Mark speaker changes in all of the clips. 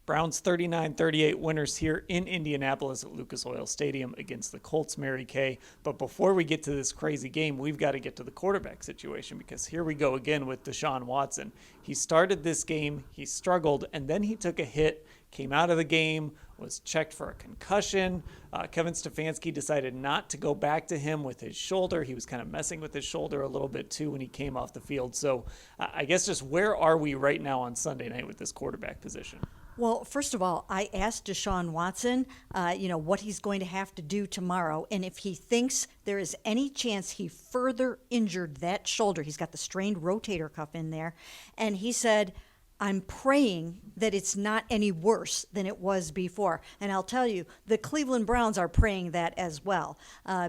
Speaker 1: Browns 39-38 winners here in Indianapolis at Lucas Oil Stadium against the Colts, Mary Kay. But before we get to this crazy game, we've got to get to the quarterback situation, because here we go again with Deshaun Watson. He started this game, he struggled, and then he took a hit, came out of the game, was checked for a concussion. Kevin Stefanski decided not to go back to him with his shoulder. He was kind of messing with his shoulder a little bit too when he came off the field. So I guess just where are we right now on Sunday night with this quarterback position?
Speaker 2: Well, first of all, I asked Deshaun Watson, what he's going to have to do tomorrow, and if he thinks there is any chance he further injured that shoulder. He's got the strained rotator cuff in there, and he said, I'm praying that it's not any worse than it was before. And I'll tell you, the Cleveland Browns are praying that as well,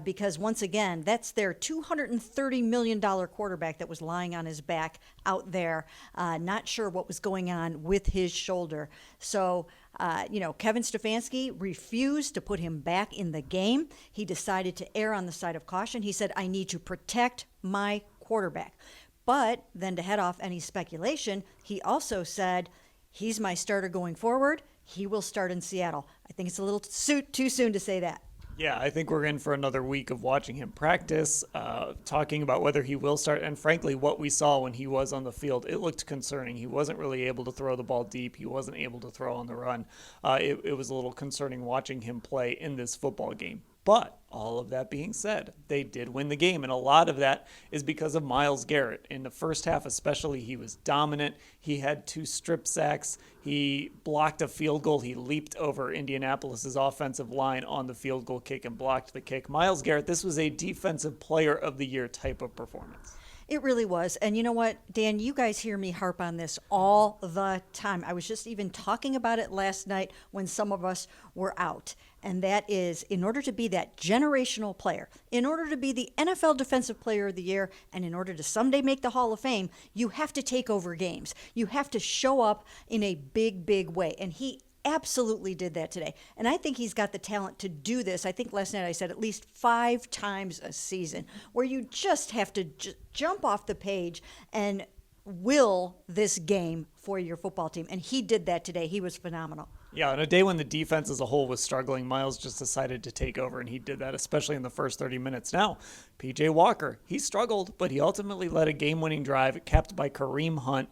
Speaker 2: because once again, that's their $230 million quarterback that was lying on his back out there, not sure what was going on with his shoulder. So, Kevin Stefanski refused to put him back in the game. He decided to err on the side of caution. He said, I need to protect my quarterback. But then to head off any speculation, he also said, he's my starter going forward. He will start in Seattle. I think it's a little too soon to say that.
Speaker 1: Yeah, I think we're in for another week of watching him practice, talking about whether he will start. And frankly, what we saw when he was on the field, it looked concerning. He wasn't really able to throw the ball deep. He wasn't able to throw on the run. It was a little concerning watching him play in this football game. But all of that being said, they did win the game, and a lot of that is because of Myles Garrett. In the first half especially, he was dominant. He had 2 strip sacks. He blocked a field goal. He leaped over Indianapolis's offensive line on the field goal kick and blocked the kick. Myles Garrett, this was a Defensive Player of the Year type of performance.
Speaker 2: It really was. And you know what, Dan, you guys hear me harp on this all the time. I was just even talking about it last night when some of us were out. And that is, in order to be that generational player, in order to be the NFL Defensive Player of the Year, and in order to someday make the Hall of Fame, you have to take over games. You have to show up in a big, big way. And he absolutely did that today. And I think he's got the talent to do this. I think last night I said at least 5 times a season, where you just have to jump off the page and will this game for your football team. And he did that today. He was phenomenal.
Speaker 1: Yeah, on a day when the defense as a whole was struggling, Myles just decided to take over, and he did that, especially in the first 30 minutes. Now, P.J. Walker, he struggled, but he ultimately led a game-winning drive capped by Kareem Hunt,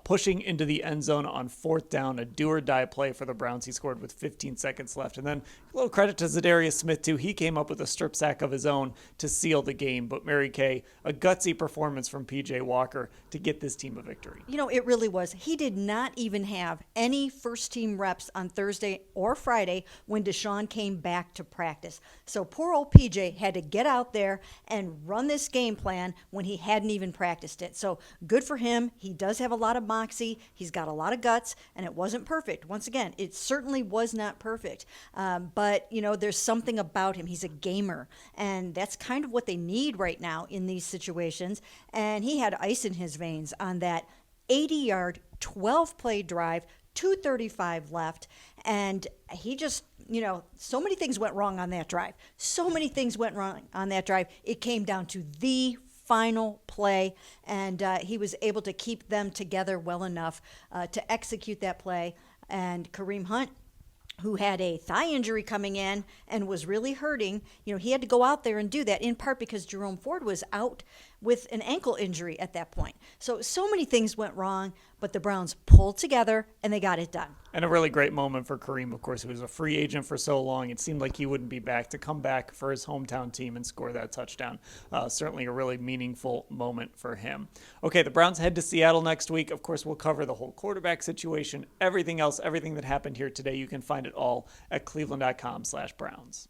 Speaker 1: pushing into the end zone on 4th down, a do-or-die play for the Browns. He scored with 15 seconds left. And then a little credit to Zadarius Smith, too. He came up with a strip sack of his own to seal the game. But Mary Kay, a gutsy performance from P.J. Walker to get this team a victory.
Speaker 2: It really was. He did not even have any first-team reps on Thursday or Friday when Deshaun came back to practice. So poor old PJ had to get out there and run this game plan when he hadn't even practiced it. So good for him. He does have a lot of moxie. He's got a lot of guts, and it wasn't perfect. Once again, it certainly was not perfect. But there's something about him. He's a gamer, and that's kind of what they need right now in these situations. And he had ice in his veins on that 80-yard, 12-play drive, 2:35 left, and he just, so many things went wrong on that drive. So many things went wrong on that drive. It came down to the final play, and he was able to keep them together well enough to execute that play. And Kareem Hunt, who had a thigh injury coming in and was really hurting, he had to go out there and do that, in part because Jerome Ford was out with an ankle injury at that point. So many things went wrong, but the Browns pulled together and they got it done.
Speaker 1: And a really great moment for Kareem, of course. He was a free agent for so long. It seemed like he wouldn't be back, to come back for his hometown team and score that touchdown. Certainly a really meaningful moment for him. Okay, the Browns head to Seattle next week. Of course, we'll cover the whole quarterback situation, everything else, everything that happened here today. You can find it all at cleveland.com/Browns.